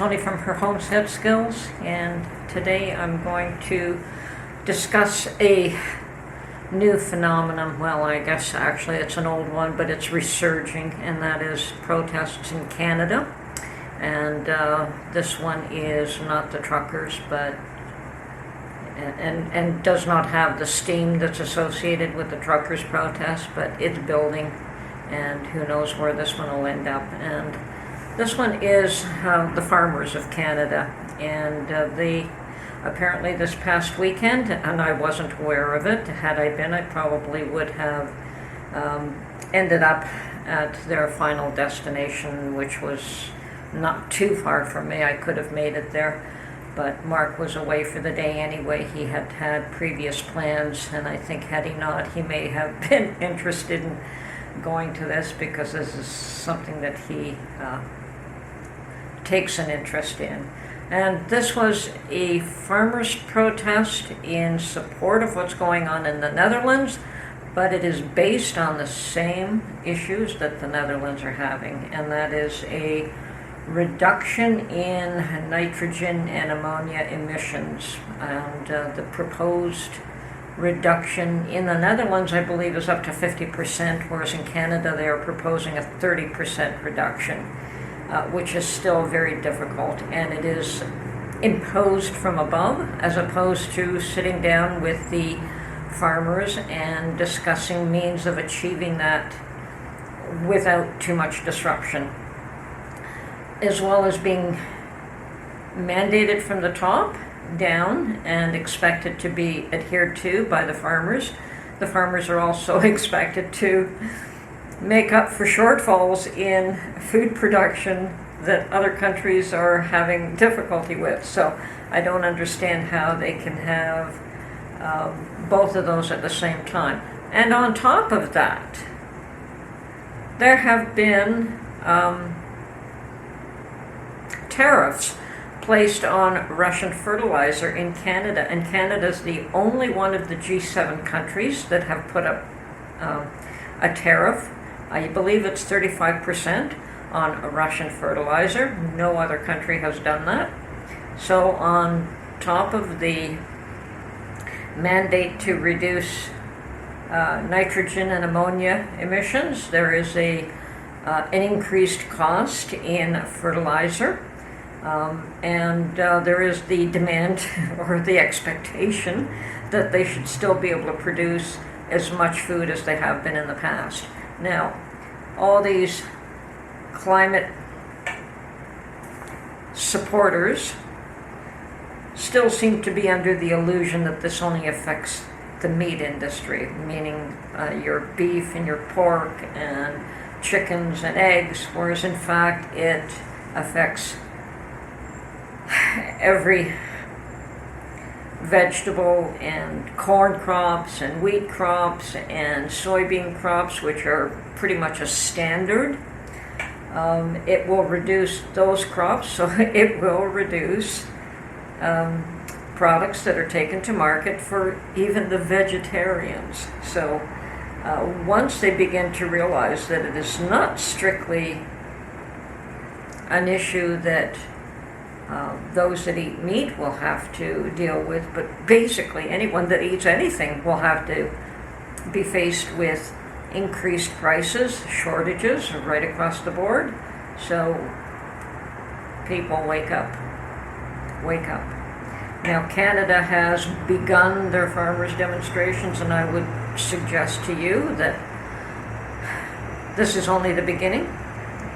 Tony from her Homestead Skills, and today I'm going to discuss a new phenomenon. Well, I guess actually it's an old one, but it's resurging, and that is protests in Canada. And this one is not the truckers, but and does not have the steam that's associated with the truckers' protest, but it's building, and who knows where this one will end up. And this one is the farmers of Canada, and they apparently this past weekend, and I wasn't aware of it. Had I been, I probably would have ended up at their final destination, which was not too far from me. I could have made it there, but Mark was away for the day anyway. He had had previous plans, and I think had he not, he may have been interested in going to this, because this is something that he takes an interest in. And this was a farmers' protest in support of what's going on in the Netherlands, but it is based on the same issues that the Netherlands are having, and that is a reduction in nitrogen and ammonia emissions. And the proposed reduction in the Netherlands, I believe, is up to 50%, whereas in Canada they are proposing a 30% reduction, which is still very difficult, and it is imposed from above as opposed to sitting down with the farmers and discussing means of achieving that without too much disruption, as well as being mandated from the top down and expected to be adhered to by the farmers. The farmers are also expected to make up for shortfalls in food production that other countries are having difficulty with. So I don't understand how they can have both of those at the same time. And on top of that, there have been tariffs placed on Russian fertilizer in Canada, and Canada is the only one of the G7 countries that have put up a tariff. I believe it's 35% on Russian fertilizer. No other country has done that. So on top of the mandate to reduce nitrogen and ammonia emissions, there is an increased cost in fertilizer. And there is the demand or the expectation that they should still be able to produce as much food as they have been in the past. Now, all these climate supporters still seem to be under the illusion that this only affects the meat industry, meaning your beef and your pork and chickens and eggs, whereas in fact it affects every vegetable and corn crops and wheat crops and soybean crops, which are pretty much a standard. It will reduce those crops, so it will reduce products that are taken to market for even the vegetarians. So once they begin to realize that it is not strictly an issue that those that eat meat will have to deal with, but basically anyone that eats anything will have to be faced with increased prices, shortages right across the board. So people wake up. Wake up. Now Canada has begun their farmers' demonstrations, and I would suggest to you that this is only the beginning,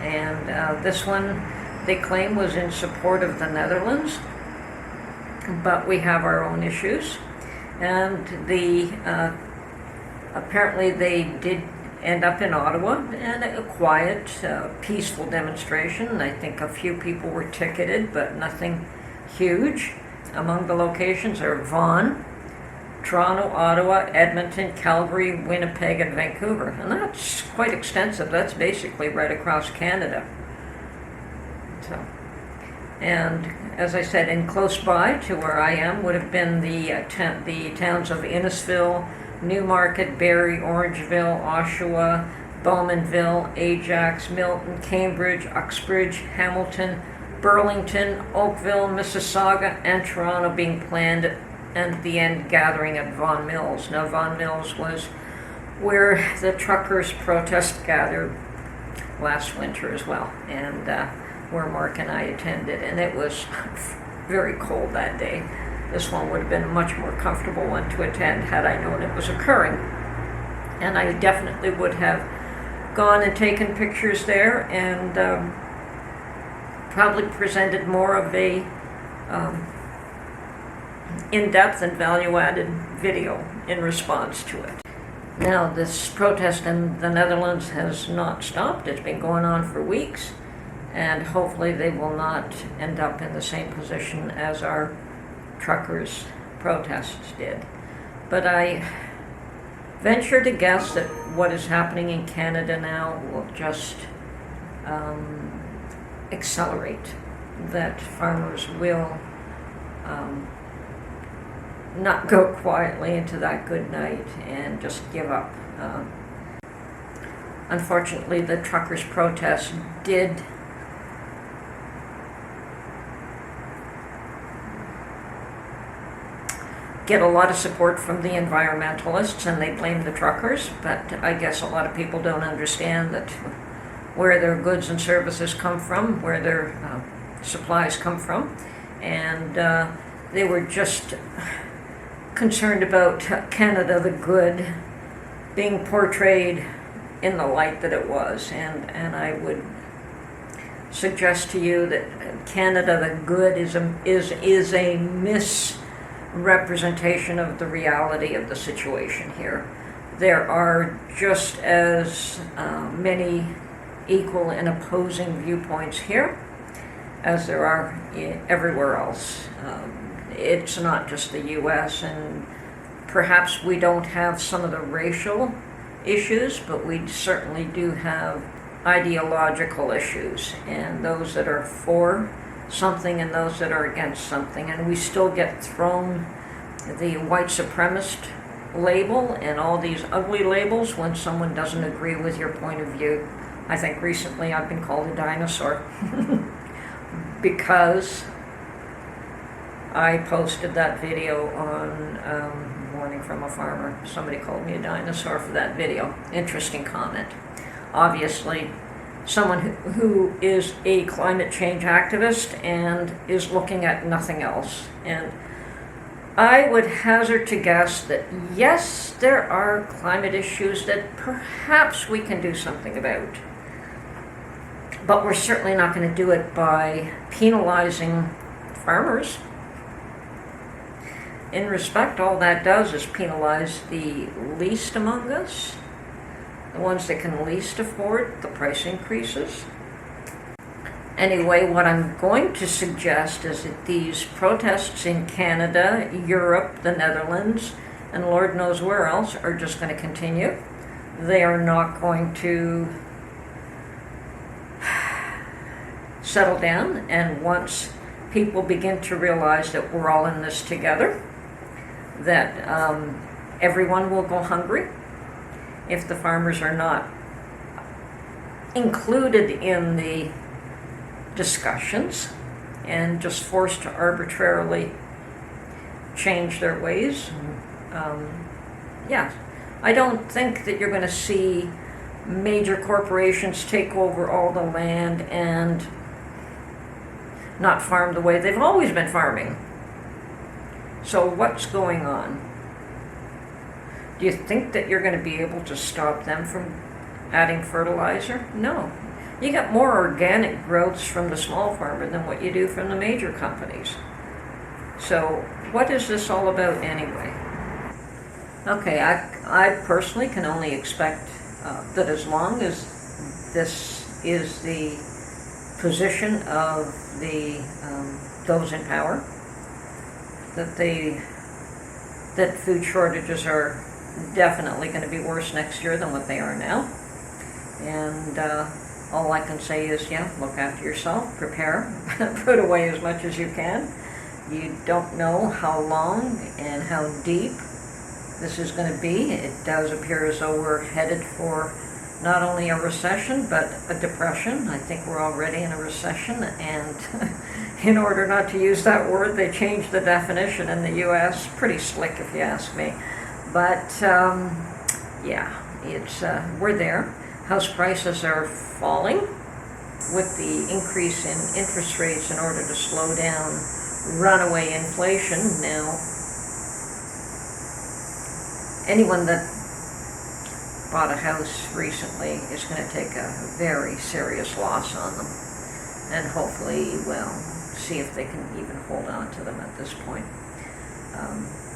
and this one they claim was in support of the Netherlands, but we have our own issues. And apparently they did end up in Ottawa, and a quiet, peaceful demonstration. I think a few people were ticketed, but nothing huge. Among the locations are Vaughan, Toronto, Ottawa, Edmonton, Calgary, Winnipeg, and Vancouver. And that's quite extensive. That's basically right across Canada. So, and as I said, in close by to where I am would have been the towns of Innisfil, Newmarket, Barrie, Orangeville, Oshawa, Bowmanville, Ajax, Milton, Cambridge, Uxbridge, Hamilton, Burlington, Oakville, Mississauga, and Toronto being planned, and at the end gathering at Vaughan Mills. Now, Vaughan Mills was where the truckers' protest gathered last winter as well, and where Mark and I attended, and it was very cold that day. This one would have been a much more comfortable one to attend had I known it was occurring. And I definitely would have gone and taken pictures there, and probably presented more of a in-depth and value-added video in response to it. Now, this protest in the Netherlands has not stopped. It's been going on for weeks, and hopefully they will not end up in the same position as our truckers' protests did. But I venture to guess that what is happening in Canada now will just accelerate, that farmers will not go quietly into that good night and just give up. Unfortunately, the truckers' protest did get a lot of support from the environmentalists, and they blame the truckers, but I guess a lot of people don't understand that where their goods and services come from, where their supplies come from, and they were just concerned about Canada the good being portrayed in the light that it was, and I would suggest to you that Canada the good is a misrepresentation of the reality of the situation here. There are just as many equal and opposing viewpoints here as there are everywhere else. It's not just the U.S., and perhaps we don't have some of the racial issues, but we certainly do have ideological issues, and those that are for something and those that are against something, and we still get thrown the white supremacist label and all these ugly labels when someone doesn't agree with your point of view. I think recently I've been called a dinosaur because I posted that video on Morning from a Farmer. Somebody called me a dinosaur for that video. Interesting comment. Obviously, someone who is a climate change activist and is looking at nothing else. And I would hazard to guess that yes, there are climate issues that perhaps we can do something about. But we're certainly not going to do it by penalizing farmers. In respect, all that does is penalize the least among us, the ones that can least afford the price increases. Anyway, what I'm going to suggest is that these protests in Canada, Europe, the Netherlands, and Lord knows where else are just going to continue. They are not going to settle down, and once people begin to realize that we're all in this together, that everyone will go hungry if the farmers are not included in the discussions and just forced to arbitrarily change their ways. Yeah, I don't think that you're going to see major corporations take over all the land and not farm the way they've always been farming. So what's going on? Do you think that you're going to be able to stop them from adding fertilizer? No. You get more organic growths from the small farmer than what you do from the major companies. So what is this all about anyway? Okay, I personally can only expect that as long as this is the position of the those in power, that food shortages are definitely going to be worse next year than what they are now. And all I can say is, yeah, look after yourself, prepare, put away as much as you can. You don't know how long and how deep this is going to be. It does appear as though we're headed for not only a recession, but a depression. I think we're already in a recession, and in order not to use that word, they changed the definition in the US. Pretty slick, if you ask me. But yeah, it's we're there. House prices are falling with the increase in interest rates in order to slow down runaway inflation. Now, anyone that bought a house recently is going to take a very serious loss on them, and hopefully we'll see if they can even hold on to them at this point.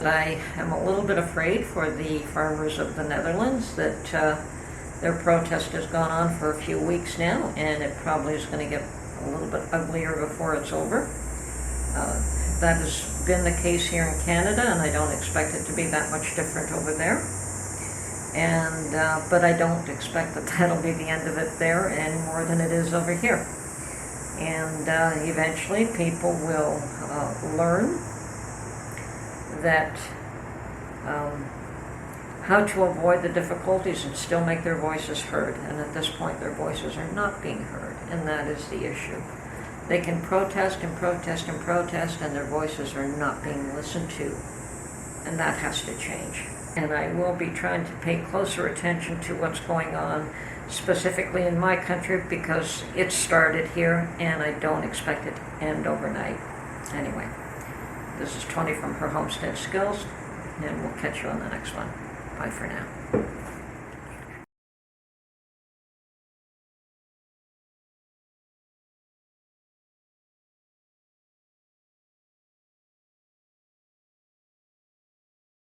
I am a little bit afraid for the farmers of the Netherlands that their protest has gone on for a few weeks now, and it probably is going to get a little bit uglier before it's over. That has been the case here in Canada, and I don't expect it to be that much different over there. And but I don't expect that that'll be the end of it there any more than it is over here. And eventually people will learn that how to avoid the difficulties and still make their voices heard. And at this point, their voices are not being heard, and that is the issue. They can protest and protest and protest, and their voices are not being listened to, and that has to change. And I will be trying to pay closer attention to what's going on, specifically in my country, because it started here, and I don't expect it to end overnight. Anyway, this is Tony from her Homestead Skills, and we'll catch you on the next one. Bye for now.